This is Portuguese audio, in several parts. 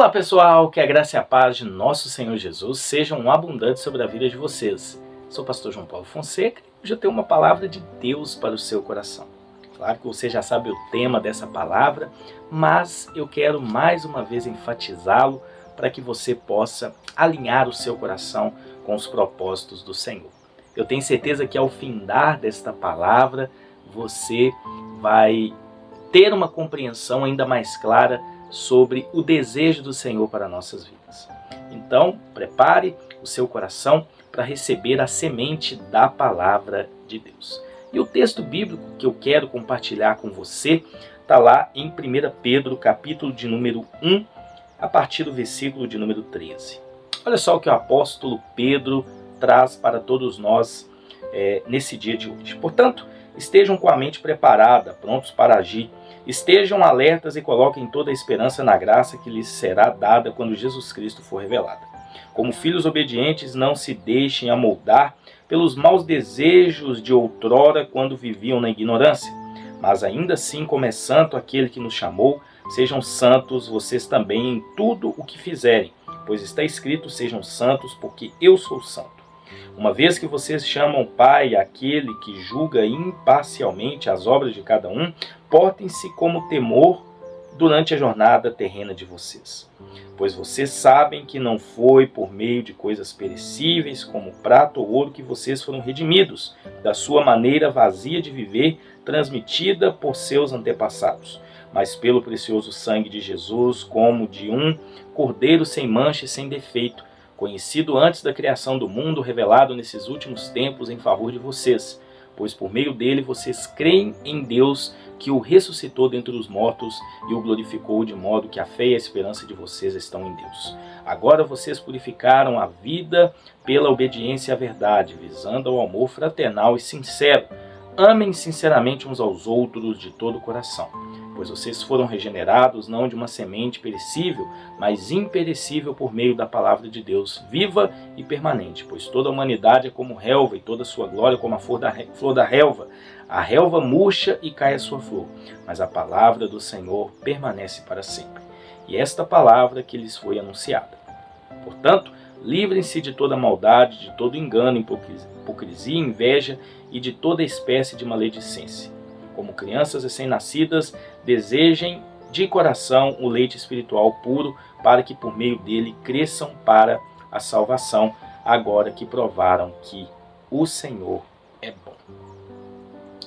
Olá pessoal, que a graça e a paz de nosso Senhor Jesus sejam abundantes sobre a vida de vocês. Sou o pastor João Paulo Fonseca e hoje eu tenho uma palavra de Deus para o seu coração. Claro que você já sabe o tema dessa palavra, mas eu quero mais uma vez enfatizá-lo para que você possa alinhar o seu coração com os propósitos do Senhor. Eu tenho certeza que ao findar desta palavra, você vai ter uma compreensão ainda mais clara sobre o desejo do Senhor para nossas vidas. Então, prepare o seu coração para receber a semente da palavra de Deus. E o texto bíblico que eu quero compartilhar com você está lá em 1 Pedro, capítulo de número 1, a partir do versículo de número 13. Olha só o que o apóstolo Pedro traz para todos nós nesse dia de hoje. Portanto, estejam com a mente preparada, prontos para agir. Estejam alertas e coloquem toda a esperança na graça que lhes será dada quando Jesus Cristo for revelado. Como filhos obedientes, não se deixem amoldar pelos maus desejos de outrora quando viviam na ignorância. Mas ainda assim, como é santo aquele que nos chamou, sejam santos vocês também em tudo o que fizerem, pois está escrito, sejam santos porque eu sou santo. Uma vez que vocês chamam Pai aquele que julga imparcialmente as obras de cada um, portem-se como temor durante a jornada terrena de vocês. Pois vocês sabem que não foi por meio de coisas perecíveis, como prata ou ouro, que vocês foram redimidos da sua maneira vazia de viver, transmitida por seus antepassados, mas pelo precioso sangue de Jesus, como de um cordeiro sem mancha e sem defeito, conhecido antes da criação do mundo, revelado nesses últimos tempos em favor de vocês, pois por meio dele vocês creem em Deus, que o ressuscitou dentre os mortos e o glorificou, de modo que a fé e a esperança de vocês estão em Deus. Agora vocês purificaram a vida pela obediência à verdade, visando ao amor fraternal e sincero. Amem sinceramente uns aos outros de todo o coração, pois vocês foram regenerados não de uma semente perecível, mas imperecível por meio da palavra de Deus, viva e permanente, pois toda a humanidade é como relva e toda a sua glória como a flor da relva. A relva murcha e cai a sua flor, mas a palavra do Senhor permanece para sempre. E esta palavra que lhes foi anunciada. Portanto, livrem-se de toda maldade, de todo engano, hipocrisia, inveja e de toda espécie de maledicência. Como crianças recém-nascidas, desejem de coração o leite espiritual puro, para que por meio dele cresçam para a salvação, agora que provaram que o Senhor é bom.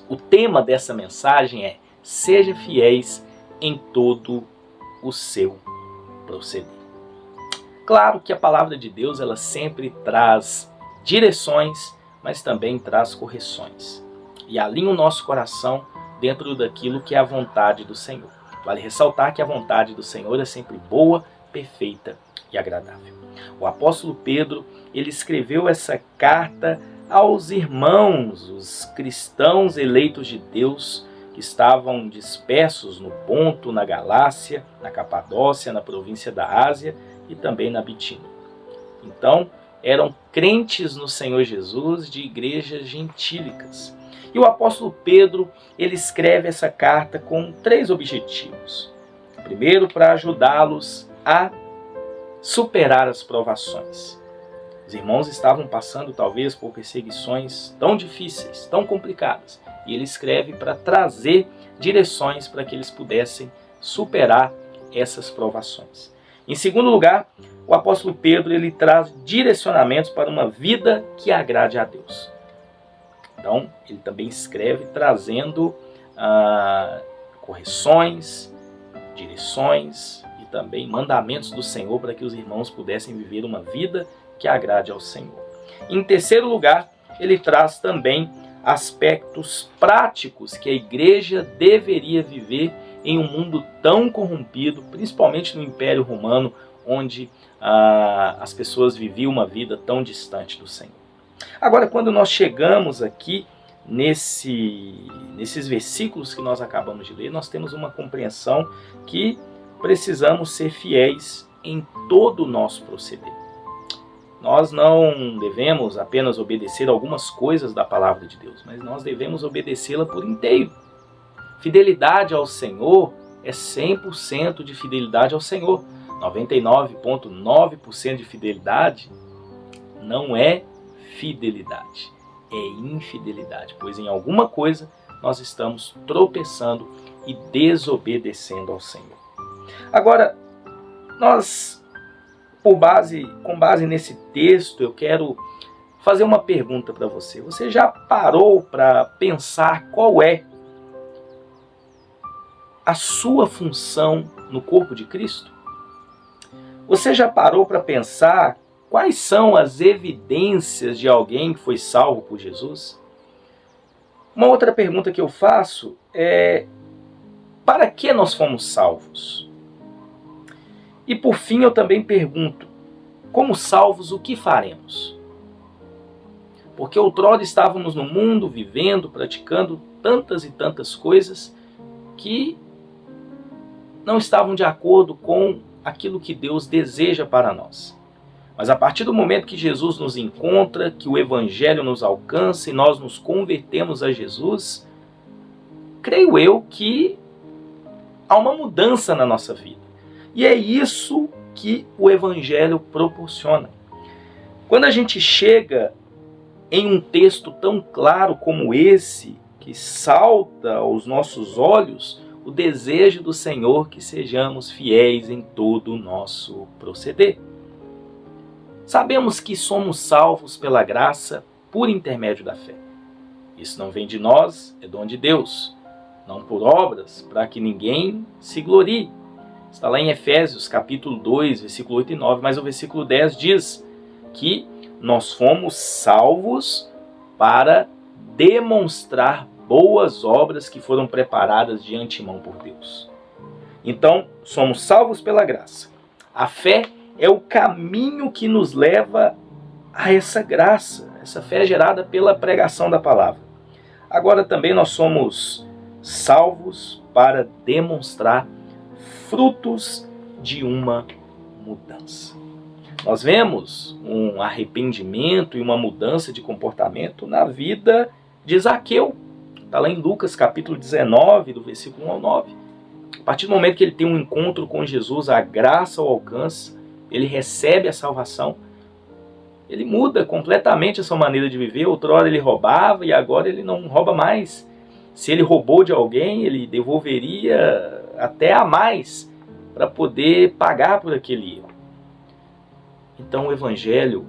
O tema dessa mensagem é: seja fiéis em todo o seu proceder. Claro que a palavra de Deus ela sempre traz direções, mas também traz correções. E alinha o nosso coração dentro daquilo que é a vontade do Senhor. Vale ressaltar que a vontade do Senhor é sempre boa, perfeita e agradável. O apóstolo Pedro, ele escreveu essa carta aos irmãos, os cristãos eleitos de Deus, que estavam dispersos no Ponto, na Galácia, na Capadócia, na província da Ásia e também na Bitínia. Então, eram crentes no Senhor Jesus de igrejas gentílicas. E o apóstolo Pedro, ele escreve essa carta com 3 objetivos. Primeiro, para ajudá-los a superar as provações. Os irmãos estavam passando talvez por perseguições tão difíceis, tão complicadas. E ele escreve para trazer direções para que eles pudessem superar essas provações. Em segundo lugar, o apóstolo Pedro ele traz direcionamentos para uma vida que agrade a Deus. Então, ele também escreve trazendo correções, direções e também mandamentos do Senhor para que os irmãos pudessem viver uma vida que agrade ao Senhor. Em terceiro lugar, ele traz também aspectos práticos que a igreja deveria viver em um mundo tão corrompido, principalmente no Império Romano, onde as pessoas viviam uma vida tão distante do Senhor. Agora, quando nós chegamos aqui nesses versículos que nós acabamos de ler, nós temos uma compreensão que precisamos ser fiéis em todo o nosso proceder. Nós não devemos apenas obedecer algumas coisas da palavra de Deus, mas nós devemos obedecê-la por inteiro. Fidelidade ao Senhor é 100% de fidelidade ao Senhor. 99,9% de fidelidade não é fidelidade, é infidelidade, pois em alguma coisa nós estamos tropeçando e desobedecendo ao Senhor. Agora, com base nesse texto, eu quero fazer uma pergunta para você. Você já parou para pensar qual é a sua função no corpo de Cristo? Você já parou para pensar quais são as evidências de alguém que foi salvo por Jesus? Uma outra pergunta que eu faço é: para que nós fomos salvos? E por fim eu também pergunto: como salvos, o que faremos? Porque outrora estávamos no mundo, vivendo, praticando tantas e tantas coisas que não estavam de acordo com aquilo que Deus deseja para nós. Mas a partir do momento que Jesus nos encontra, que o Evangelho nos alcança e nós nos convertemos a Jesus, creio eu que há uma mudança na nossa vida. E é isso que o Evangelho proporciona. Quando a gente chega em um texto tão claro como esse, que salta aos nossos olhos o desejo do Senhor que sejamos fiéis em todo o nosso proceder. Sabemos que somos salvos pela graça por intermédio da fé. Isso não vem de nós, é dom de Deus, não por obras, para que ninguém se glorie. Está lá em Efésios capítulo 2, versículo 8 e 9, mas o versículo 10 diz que nós fomos salvos para demonstrar boas obras que foram preparadas de antemão por Deus. Então, somos salvos pela graça. A fé é o caminho que nos leva a essa graça. Essa fé é gerada pela pregação da palavra. Agora também nós somos salvos para demonstrar frutos de uma mudança. Nós vemos um arrependimento e uma mudança de comportamento na vida de Zaqueu. Está lá em Lucas capítulo 19, do versículo 1 ao 9. A partir do momento que ele tem um encontro com Jesus, a graça o alcança, ele recebe a salvação, ele muda completamente a sua maneira de viver. Outrora ele roubava e agora ele não rouba mais. Se ele roubou de alguém, ele devolveria até a mais para poder pagar por aquele erro. Então o Evangelho,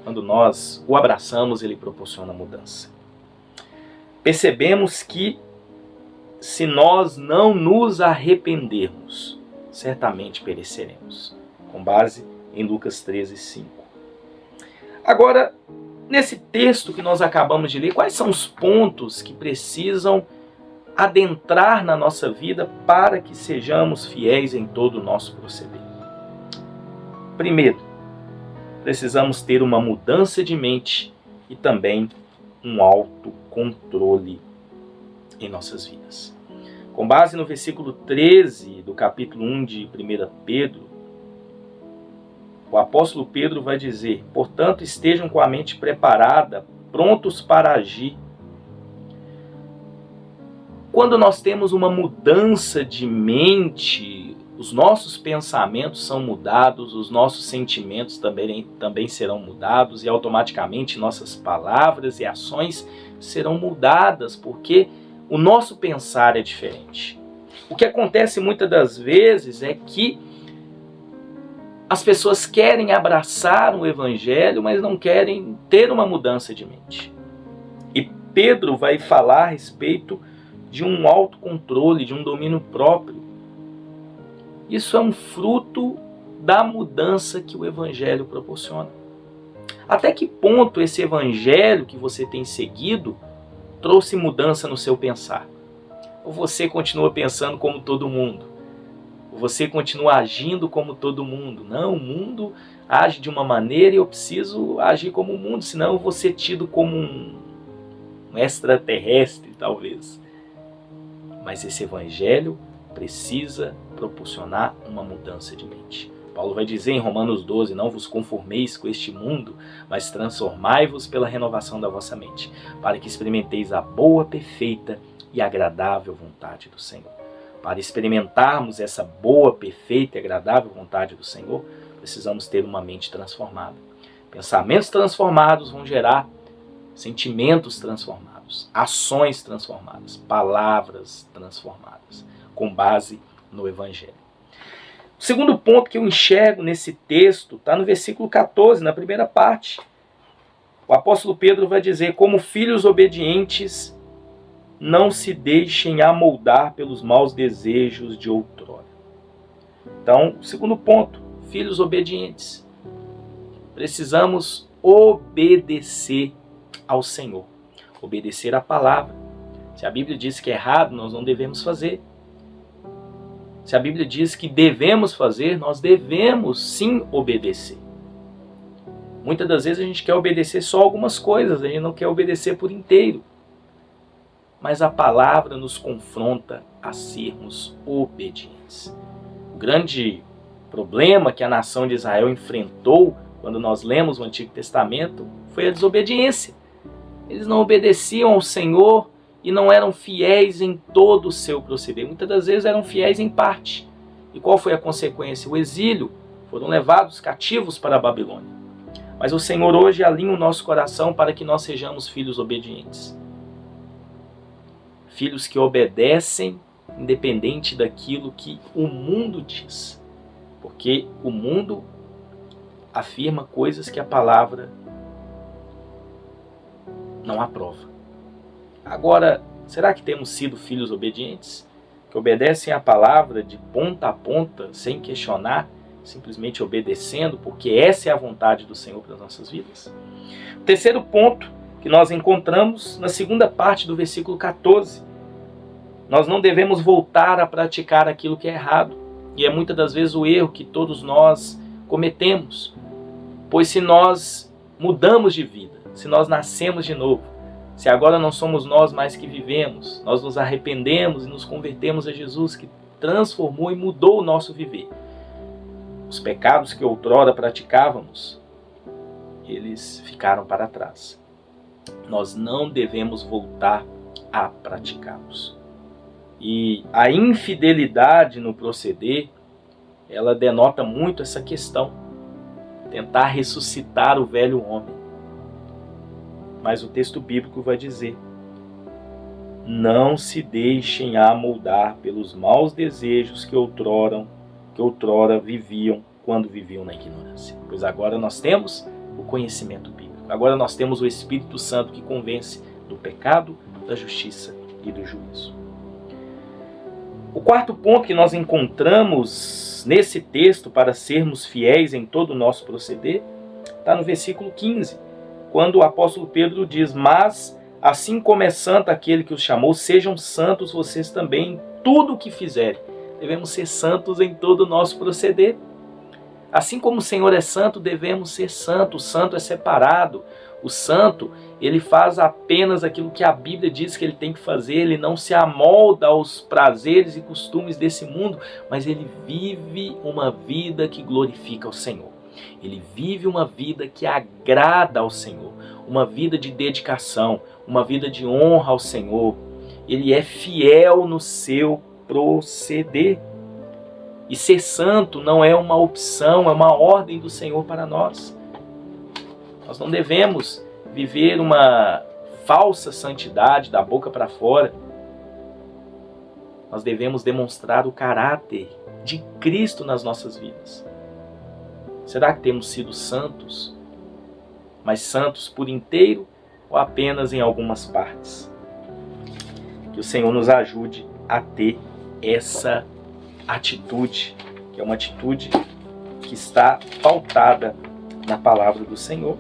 quando nós o abraçamos, ele proporciona mudança. Percebemos que se nós não nos arrependermos, certamente pereceremos, com base em Lucas 13, 5. Agora, nesse texto que nós acabamos de ler, quais são os pontos que precisam adentrar na nossa vida para que sejamos fiéis em todo o nosso proceder? Primeiro, precisamos ter uma mudança de mente e também um autocontrole em nossas vidas. Com base no versículo 13 do capítulo 1 de 1 Pedro, o apóstolo Pedro vai dizer: portanto, estejam com a mente preparada, prontos para agir. Quando nós temos uma mudança de mente, os nossos pensamentos são mudados, os nossos sentimentos também serão mudados e automaticamente nossas palavras e ações serão mudadas, porque o nosso pensar é diferente. O que acontece muitas das vezes é que as pessoas querem abraçar o Evangelho, mas não querem ter uma mudança de mente. E Pedro vai falar a respeito de um autocontrole, de um domínio próprio. Isso é um fruto da mudança que o Evangelho proporciona. Até que ponto esse Evangelho que você tem seguido trouxe mudança no seu pensar? Ou você continua pensando como todo mundo? Ou você continua agindo como todo mundo? Não, o mundo age de uma maneira e eu preciso agir como o mundo, senão eu vou ser tido como um extraterrestre, talvez. Mas esse Evangelho precisa proporcionar uma mudança de mente. Paulo vai dizer em Romanos 12, não vos conformeis com este mundo, mas transformai-vos pela renovação da vossa mente, para que experimenteis a boa, perfeita e agradável vontade do Senhor. Para experimentarmos essa boa, perfeita e agradável vontade do Senhor, precisamos ter uma mente transformada. Pensamentos transformados vão gerar sentimentos transformados, ações transformadas, palavras transformadas, com base no Evangelho. O segundo ponto que eu enxergo nesse texto está no versículo 14, na primeira parte. O apóstolo Pedro vai dizer: como filhos obedientes, não se deixem amoldar pelos maus desejos de outrora. Então, segundo ponto, filhos obedientes. Precisamos obedecer ao Senhor, obedecer à palavra. Se a Bíblia diz que é errado, nós não devemos fazer. Se a Bíblia diz que devemos fazer, nós devemos sim obedecer. Muitas das vezes a gente quer obedecer só algumas coisas, a gente não quer obedecer por inteiro. Mas a palavra nos confronta a sermos obedientes. O grande problema que a nação de Israel enfrentou quando nós lemos o Antigo Testamento foi a desobediência. Eles não obedeciam ao Senhor e não eram fiéis em todo o seu proceder. Muitas das vezes eram fiéis em parte. E qual foi a consequência? O exílio. Foram levados cativos para a Babilônia. Mas o Senhor hoje alinha o nosso coração para que nós sejamos filhos obedientes. Filhos que obedecem independente daquilo que o mundo diz. Porque o mundo afirma coisas que a palavra não aprova. Agora, será que temos sido filhos obedientes? Que obedecem a palavra de ponta a ponta, sem questionar, simplesmente obedecendo, porque essa é a vontade do Senhor para as nossas vidas? O terceiro ponto que nós encontramos na segunda parte do versículo 14. Nós não devemos voltar a praticar aquilo que é errado. E é muitas das vezes o erro que todos nós cometemos. Pois se nós mudamos de vida, se nós nascemos de novo, se agora não somos nós mais que vivemos, nós nos arrependemos e nos convertemos a Jesus, que transformou e mudou o nosso viver. Os pecados que outrora praticávamos, eles ficaram para trás. Nós não devemos voltar a praticá-los. E a infidelidade no proceder, ela denota muito essa questão. Tentar ressuscitar o velho homem. Mas o texto bíblico vai dizer: não se deixem amoldar pelos maus desejos que outrora viviam quando viviam na ignorância. Pois agora nós temos o conhecimento bíblico. Agora nós temos o Espírito Santo que convence do pecado, da justiça e do juízo. O quarto ponto que nós encontramos nesse texto para sermos fiéis em todo o nosso proceder está no versículo 15, quando o apóstolo Pedro diz: mas assim como é santo aquele que os chamou, sejam santos vocês também em tudo o que fizerem. Devemos ser santos em todo o nosso proceder. Assim como o Senhor é santo, devemos ser santos. O santo é separado. O santo, ele faz apenas aquilo que a Bíblia diz que ele tem que fazer. Ele não se amolda aos prazeres e costumes desse mundo, mas ele vive uma vida que glorifica o Senhor. Ele vive uma vida que agrada ao Senhor, uma vida de dedicação, uma vida de honra ao Senhor. Ele é fiel no seu proceder. E ser santo não é uma opção, é uma ordem do Senhor para nós. Nós não devemos viver uma falsa santidade da boca para fora. Nós devemos demonstrar o caráter de Cristo nas nossas vidas. Será que temos sido santos, mas santos por inteiro ou apenas em algumas partes? Que o Senhor nos ajude a ter essa atitude, que é uma atitude que está pautada na palavra do Senhor.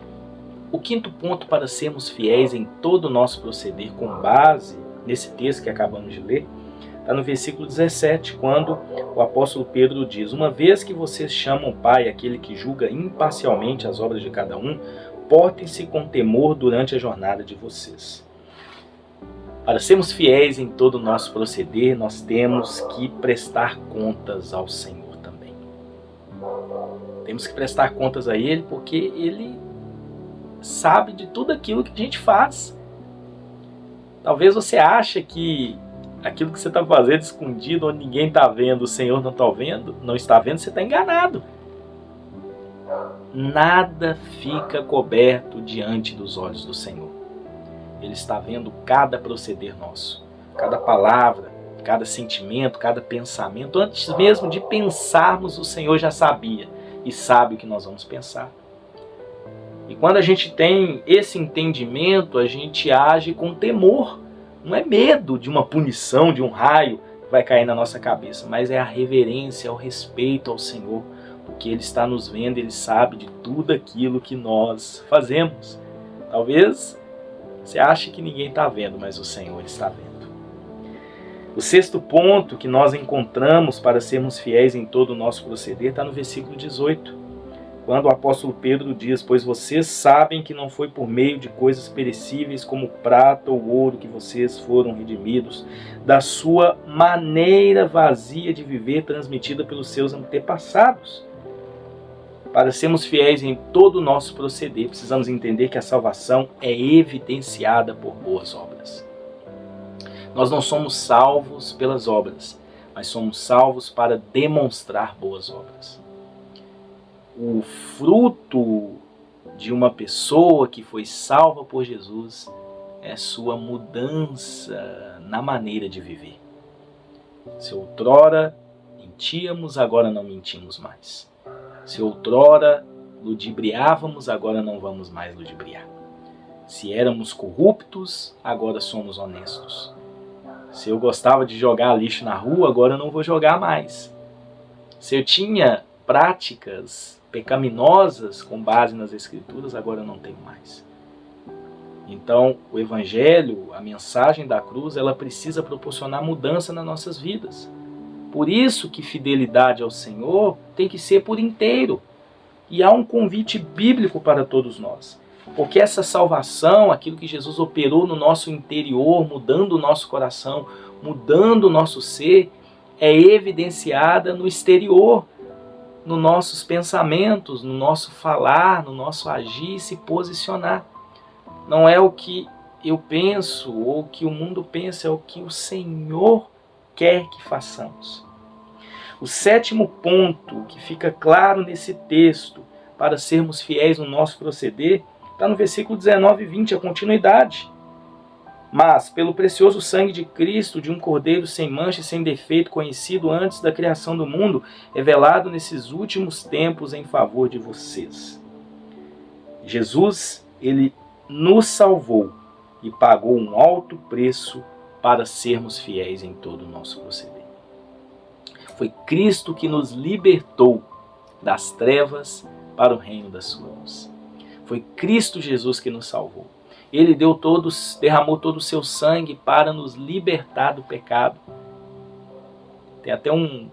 O quinto ponto para sermos fiéis em todo o nosso proceder, com base nesse texto que acabamos de ler, está no versículo 17, quando o apóstolo Pedro diz: uma vez que vocês chamam Pai aquele que julga imparcialmente as obras de cada um, portem-se com temor durante a jornada de vocês. Para sermos fiéis em todo o nosso proceder, nós temos que prestar contas ao Senhor também. Temos que prestar contas a Ele, porque Ele sabe de tudo aquilo que a gente faz. Talvez você ache que aquilo que você está fazendo escondido, onde ninguém está vendo, o Senhor não está vendo, você está enganado. Nada fica coberto diante dos olhos do Senhor. Ele está vendo cada proceder nosso, cada palavra, cada sentimento, cada pensamento. Antes mesmo de pensarmos, o Senhor já sabia e sabe o que nós vamos pensar. E quando a gente tem esse entendimento, a gente age com temor. Não é medo de uma punição, de um raio que vai cair na nossa cabeça, mas é a reverência, o respeito ao Senhor, porque Ele está nos vendo, Ele sabe de tudo aquilo que nós fazemos. Talvez você ache que ninguém está vendo, mas o Senhor está vendo. O sexto ponto que nós encontramos para sermos fiéis em todo o nosso proceder está no versículo 18. Quando o apóstolo Pedro diz: pois vocês sabem que não foi por meio de coisas perecíveis como prata ou ouro que vocês foram redimidos da sua maneira vazia de viver transmitida pelos seus antepassados. Para sermos fiéis em todo o nosso proceder, precisamos entender que a salvação é evidenciada por boas obras. Nós não somos salvos pelas obras, mas somos salvos para demonstrar boas obras. O fruto de uma pessoa que foi salva por Jesus é sua mudança na maneira de viver. Se outrora mentíamos, agora não mentimos mais. Se outrora ludibriávamos, agora não vamos mais ludibriar. Se éramos corruptos, agora somos honestos. Se eu gostava de jogar lixo na rua, agora eu não vou jogar mais. Se eu tinha práticas pecaminosas com base nas Escrituras, agora eu não tenho mais. Então, o Evangelho, a mensagem da cruz, ela precisa proporcionar mudança nas nossas vidas. Por isso que fidelidade ao Senhor tem que ser por inteiro. E há um convite bíblico para todos nós. Porque essa salvação, aquilo que Jesus operou no nosso interior, mudando o nosso coração, mudando o nosso ser, é evidenciada no exterior, nos nossos pensamentos, no nosso falar, no nosso agir e se posicionar. Não é o que eu penso ou o que o mundo pensa, é o que o Senhor quer que façamos. O sétimo ponto que fica claro nesse texto para sermos fiéis no nosso proceder está no versículo 19 e 20, a continuidade. Mas, pelo precioso sangue de Cristo, de um cordeiro sem mancha e sem defeito, conhecido antes da criação do mundo, revelado nesses últimos tempos em favor de vocês. Jesus, Ele nos salvou e pagou um alto preço para sermos fiéis em todo o nosso proceder. Foi Cristo que nos libertou das trevas para o reino da sua luz. Foi Cristo Jesus que nos salvou. Ele derramou todo o seu sangue para nos libertar do pecado. Tem até um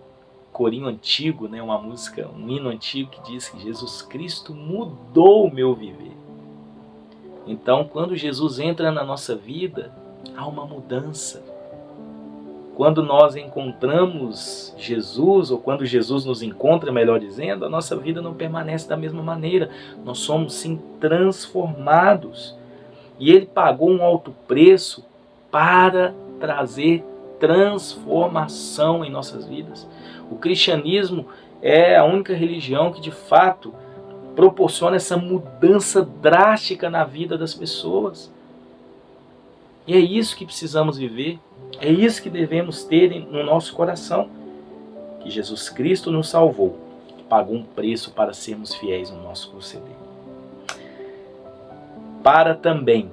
corinho antigo, né, uma música, um hino antigo que diz que Jesus Cristo mudou o meu viver. Então, quando Jesus entra na nossa vida, há uma mudança. Quando nós encontramos Jesus, ou quando Jesus nos encontra, melhor dizendo, a nossa vida não permanece da mesma maneira. Nós somos, sim, transformados. E Ele pagou um alto preço para trazer transformação em nossas vidas. O cristianismo é a única religião que, de fato, proporciona essa mudança drástica na vida das pessoas. E é isso que precisamos viver. É isso que devemos ter no nosso coração. Que Jesus Cristo nos salvou, pagou um preço para sermos fiéis no nosso proceder. Para também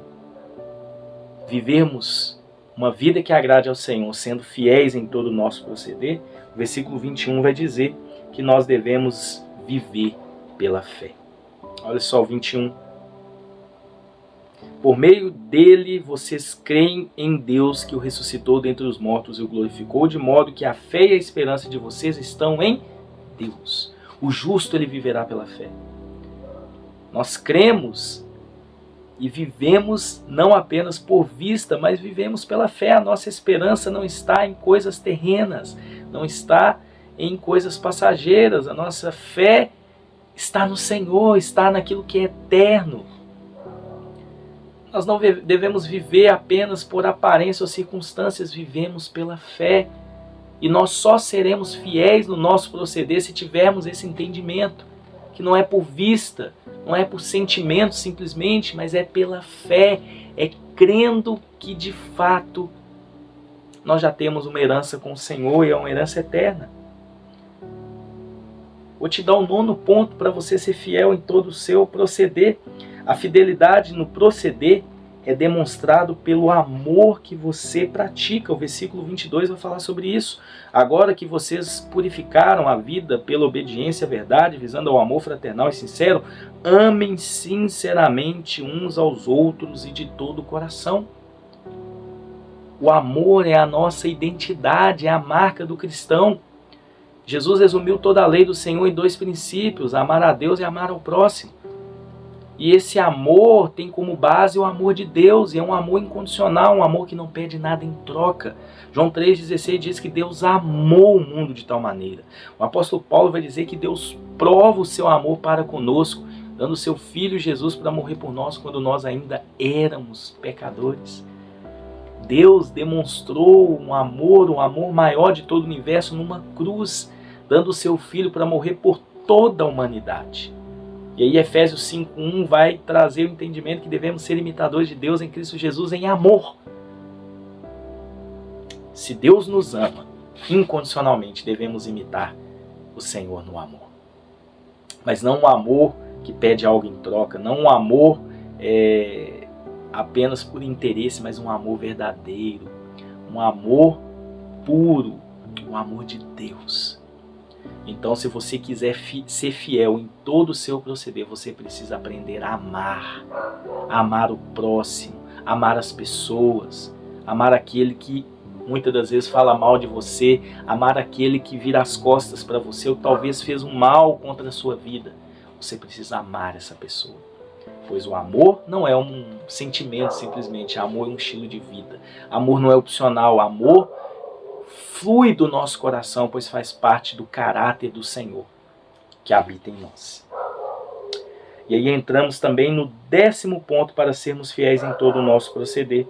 vivermos uma vida que agrade ao Senhor, sendo fiéis em todo o nosso proceder, o versículo 21 vai dizer que nós devemos viver pela fé. Olha só o 21. Por meio dele vocês creem em Deus que o ressuscitou dentre os mortos e o glorificou, de modo que a fé e a esperança de vocês estão em Deus. O justo, ele viverá pela fé. Nós cremos e vivemos não apenas por vista, mas vivemos pela fé. A nossa esperança não está em coisas terrenas, não está em coisas passageiras. A nossa fé está no Senhor, está naquilo que é eterno. Nós não devemos viver apenas por aparência ou circunstâncias, vivemos pela fé. E nós só seremos fiéis no nosso proceder se tivermos esse entendimento, que não é por vista, não é por sentimento simplesmente, mas é pela fé, é crendo que de fato nós já temos uma herança com o Senhor e é uma herança eterna. Vou te dar o 9º ponto para você ser fiel em todo o seu proceder. A fidelidade no proceder é demonstrado pelo amor que você pratica. O versículo 22 vai falar sobre isso. Agora que vocês purificaram a vida pela obediência à verdade, visando ao amor fraternal e sincero, amem sinceramente uns aos outros e de todo o coração. O amor é a nossa identidade, é a marca do cristão. Jesus resumiu toda a lei do Senhor em 2 princípios, amar a Deus e amar ao próximo. E esse amor tem como base o amor de Deus, e é um amor incondicional, um amor que não pede nada em troca. João 3,16 diz que Deus amou o mundo de tal maneira. O apóstolo Paulo vai dizer que Deus prova o seu amor para conosco, dando o seu Filho Jesus para morrer por nós quando nós ainda éramos pecadores. Deus demonstrou um amor maior de todo o universo numa cruz, dando o seu Filho para morrer por toda a humanidade. E aí Efésios 5:1 vai trazer o entendimento que devemos ser imitadores de Deus em Cristo Jesus em amor. Se Deus nos ama incondicionalmente, devemos imitar o Senhor no amor. Mas não um amor que pede algo em troca, não um amor apenas por interesse, mas um amor verdadeiro, um amor puro, um amor de Deus. Então, se você quiser ser fiel em todo o seu proceder, você precisa aprender a amar o próximo, amar as pessoas, amar aquele que muitas das vezes fala mal de você, amar aquele que vira as costas para você ou talvez fez um mal contra a sua vida. Você precisa amar essa pessoa, pois o amor não é um sentimento simplesmente, amor é um estilo de vida. Amor não é opcional, amor flui do nosso coração, pois faz parte do caráter do Senhor que habita em nós. E aí entramos também no 10º ponto para sermos fiéis em todo o nosso proceder.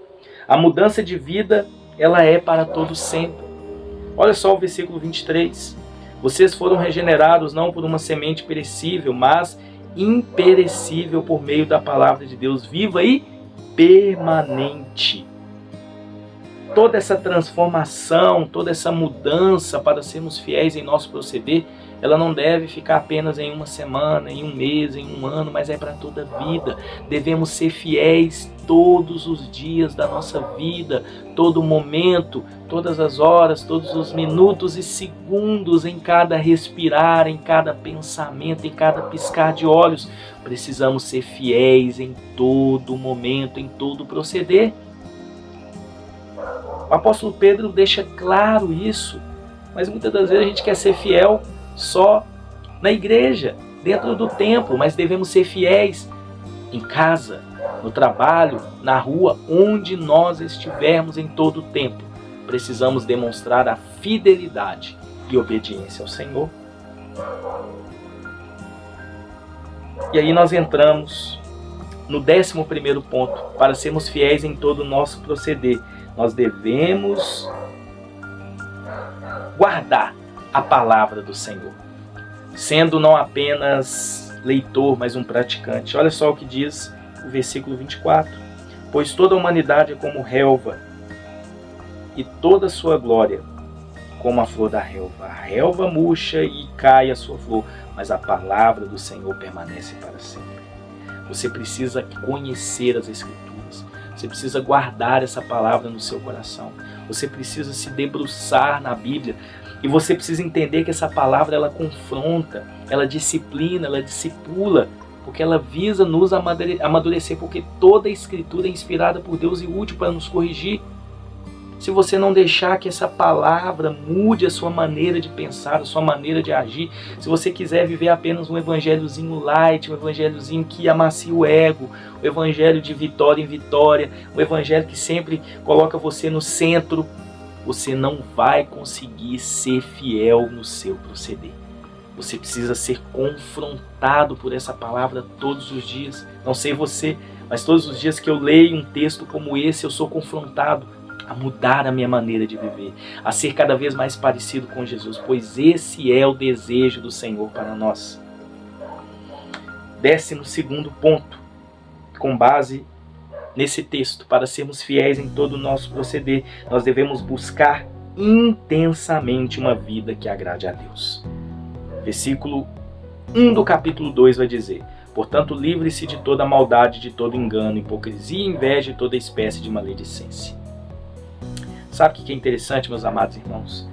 A mudança de vida, ela é para todo sempre. Olha só o versículo 23. Vocês foram regenerados não por uma semente perecível, mas imperecível por meio da palavra de Deus viva e permanente. Toda essa transformação, toda essa mudança para sermos fiéis em nosso proceder, ela não deve ficar apenas em uma semana, em um mês, em um ano, mas é para toda a vida. Devemos ser fiéis todos os dias da nossa vida, todo momento, todas as horas, todos os minutos e segundos, em cada respirar, em cada pensamento, em cada piscar de olhos. Precisamos ser fiéis em todo momento, em todo proceder. O apóstolo Pedro deixa claro isso, mas muitas das vezes a gente quer ser fiel só na igreja, dentro do templo, mas devemos ser fiéis em casa, no trabalho, na rua, onde nós estivermos em todo o tempo. Precisamos demonstrar a fidelidade e obediência ao Senhor. E aí nós entramos no 11º ponto, para sermos fiéis em todo o nosso proceder. Nós devemos guardar a palavra do Senhor, sendo não apenas leitor, mas um praticante. Olha só o que diz o versículo 24. Pois toda a humanidade é como relva, e toda a sua glória como a flor da relva. A relva murcha e cai a sua flor, mas a palavra do Senhor permanece para sempre. Você precisa conhecer as Escrituras. Você precisa guardar essa palavra no seu coração. Você precisa se debruçar na Bíblia. E você precisa entender que essa palavra, ela confronta, ela disciplina, ela discipula, porque ela visa nos amadurecer, porque toda a Escritura é inspirada por Deus e útil para nos corrigir. Se você não deixar que essa palavra mude a sua maneira de pensar, a sua maneira de agir, se você quiser viver apenas um evangelhozinho light, um evangelhozinho que amacia o ego, o evangelho de vitória em vitória, o evangelho que sempre coloca você no centro, você não vai conseguir ser fiel no seu proceder. Você precisa ser confrontado por essa palavra todos os dias. Não sei você, mas todos os dias que eu leio um texto como esse, eu sou confrontado a mudar a minha maneira de viver, a ser cada vez mais parecido com Jesus, pois esse é o desejo do Senhor para nós. 12º ponto, com base nesse texto, para sermos fiéis em todo o nosso proceder, nós devemos buscar intensamente uma vida que agrade a Deus. Versículo 1 do capítulo 2 vai dizer: portanto, livre-se de toda maldade, de todo engano, hipocrisia, inveja e toda espécie de maledicência. Sabe o que é interessante, meus amados irmãos?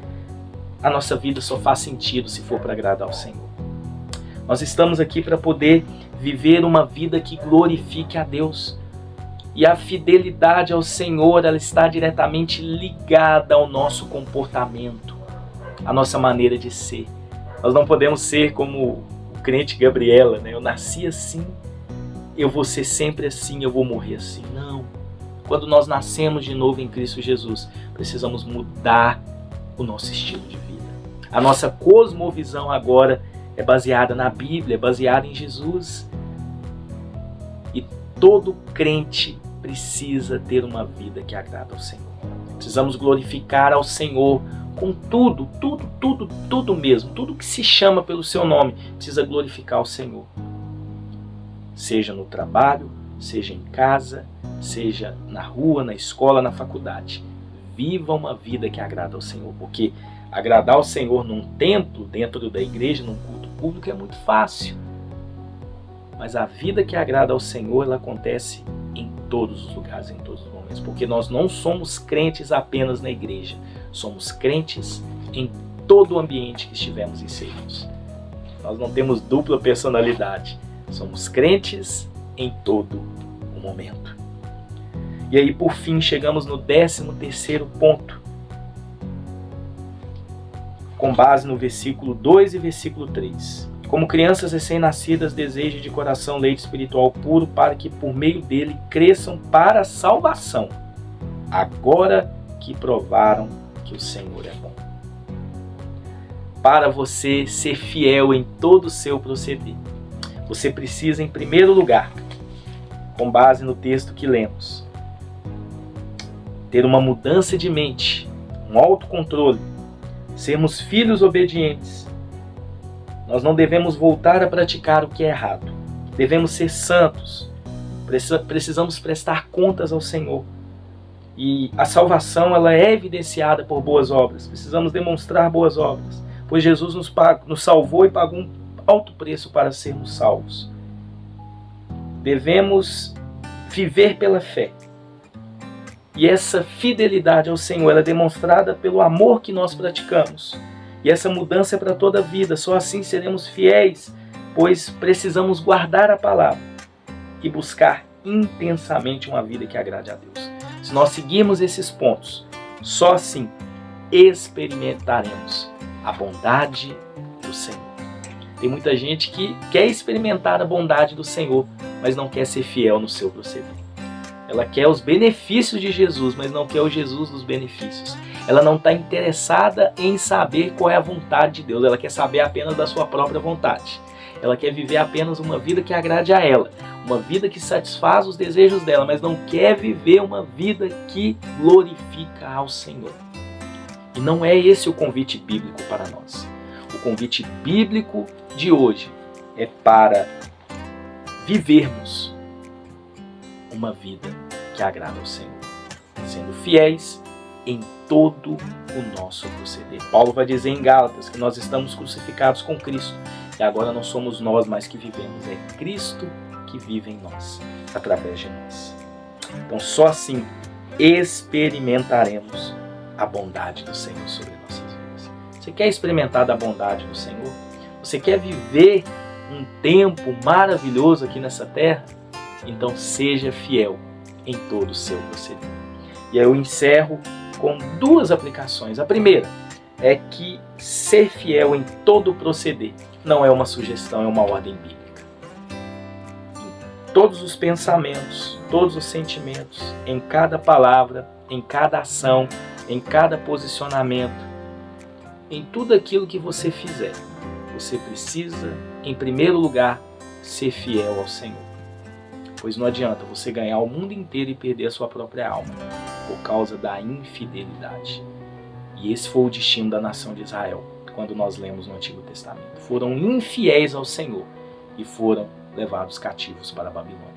A nossa vida só faz sentido se for para agradar ao Senhor. Nós estamos aqui para poder viver uma vida que glorifique a Deus. E a fidelidade ao Senhor, ela está diretamente ligada ao nosso comportamento, à nossa maneira de ser. Nós não podemos ser como o crente Gabriela, né? Eu nasci assim, eu vou ser sempre assim, eu vou morrer assim. Não. Quando nós nascemos de novo em Cristo Jesus, precisamos mudar o nosso estilo de vida. A nossa cosmovisão agora é baseada na Bíblia, é baseada em Jesus. E todo crente precisa ter uma vida que agrada ao Senhor. Precisamos glorificar ao Senhor com tudo mesmo. Tudo que se chama pelo seu nome precisa glorificar ao Senhor. Seja no trabalho, seja em casa, seja na rua, na escola, na faculdade. Viva uma vida que agrada ao Senhor, porque agradar ao Senhor num templo, dentro da igreja, num culto público é muito fácil. Mas a vida que agrada ao Senhor, ela acontece em todos os lugares, em todos os momentos, porque nós não somos crentes apenas na igreja, somos crentes em todo o ambiente que estivermos inseridos. Nós não temos dupla personalidade, somos crentes em todo o momento. E aí, por fim, chegamos no 13º ponto, com base no versículo 2 e versículo 3. Como crianças recém-nascidas, desejem de coração leite espiritual puro, para que por meio dele cresçam para a salvação, agora que provaram que o Senhor é bom. Para você ser fiel em todo o seu proceder, você precisa, em primeiro lugar, com base no texto que lemos, ter uma mudança de mente, um autocontrole, sermos filhos obedientes. Nós não devemos voltar a praticar o que é errado. Devemos ser santos. Precisamos prestar contas ao Senhor. E a salvação, ela é evidenciada por boas obras. Precisamos demonstrar boas obras, pois Jesus nos salvou e pagou um alto preço para sermos salvos. Devemos viver pela fé. E essa fidelidade ao Senhor, ela é demonstrada pelo amor que nós praticamos. E essa mudança é para toda a vida. Só assim seremos fiéis, pois precisamos guardar a palavra e buscar intensamente uma vida que agrade a Deus. Se nós seguirmos esses pontos, só assim experimentaremos a bondade do Senhor. Tem muita gente que quer experimentar a bondade do Senhor, mas não quer ser fiel no seu proceder. Ela quer os benefícios de Jesus, mas não quer o Jesus dos benefícios. Ela não está interessada em saber qual é a vontade de Deus. Ela quer saber apenas da sua própria vontade. Ela quer viver apenas uma vida que agrade a ela. Uma vida que satisfaz os desejos dela, mas não quer viver uma vida que glorifica ao Senhor. E não é esse o convite bíblico para nós. O convite bíblico de hoje é para vivermos uma vida que agrada ao Senhor, sendo fiéis em todo o nosso proceder. Paulo vai dizer em Gálatas que nós estamos crucificados com Cristo e agora não somos nós mais que vivemos, é Cristo que vive em nós, através de nós. Então só assim experimentaremos a bondade do Senhor sobre nossas vidas. Você quer experimentar da bondade do Senhor? Você quer viver um tempo maravilhoso aqui nessa terra? Então seja fiel em todo o seu proceder. E aí eu encerro com duas aplicações. A primeira é que ser fiel em todo o proceder não é uma sugestão, é uma ordem bíblica. Em todos os pensamentos, todos os sentimentos, em cada palavra, em cada ação, em cada posicionamento, em tudo aquilo que você fizer, você precisa, em primeiro lugar, ser fiel ao Senhor. Pois não adianta você ganhar o mundo inteiro e perder a sua própria alma, por causa da infidelidade. E esse foi o destino da nação de Israel, quando nós lemos no Antigo Testamento. Foram infiéis ao Senhor e foram levados cativos para a Babilônia.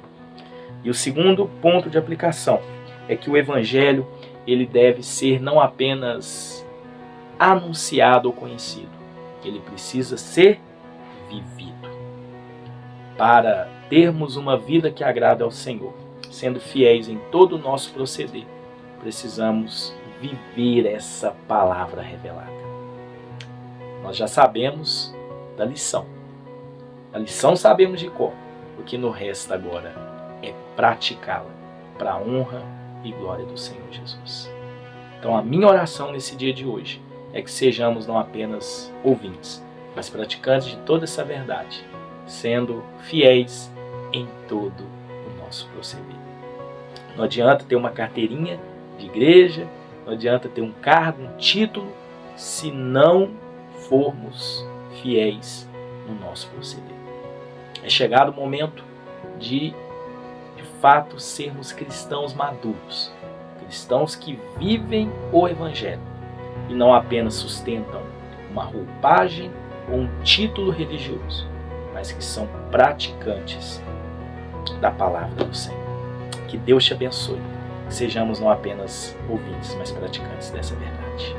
E o segundo ponto de aplicação é que o Evangelho ele deve ser não apenas anunciado ou conhecido, ele precisa ser vivido. Para termos uma vida que agrada ao Senhor, sendo fiéis em todo o nosso proceder, precisamos viver essa palavra revelada. Nós já sabemos da lição. A lição sabemos de cor. O que nos resta agora é praticá-la para a honra e glória do Senhor Jesus. Então a minha oração nesse dia de hoje é que sejamos não apenas ouvintes, mas praticantes de toda essa verdade, sendo fiéis em todo o nosso proceder. Não adianta ter uma carteirinha de igreja, não adianta ter um cargo, um título, se não formos fiéis no nosso proceder. É chegado o momento de fato sermos cristãos maduros, cristãos que vivem o Evangelho e não apenas sustentam uma roupagem ou um título religioso, mas que são praticantes da palavra do Senhor. Que Deus te abençoe, que sejamos não apenas ouvintes, mas praticantes dessa verdade.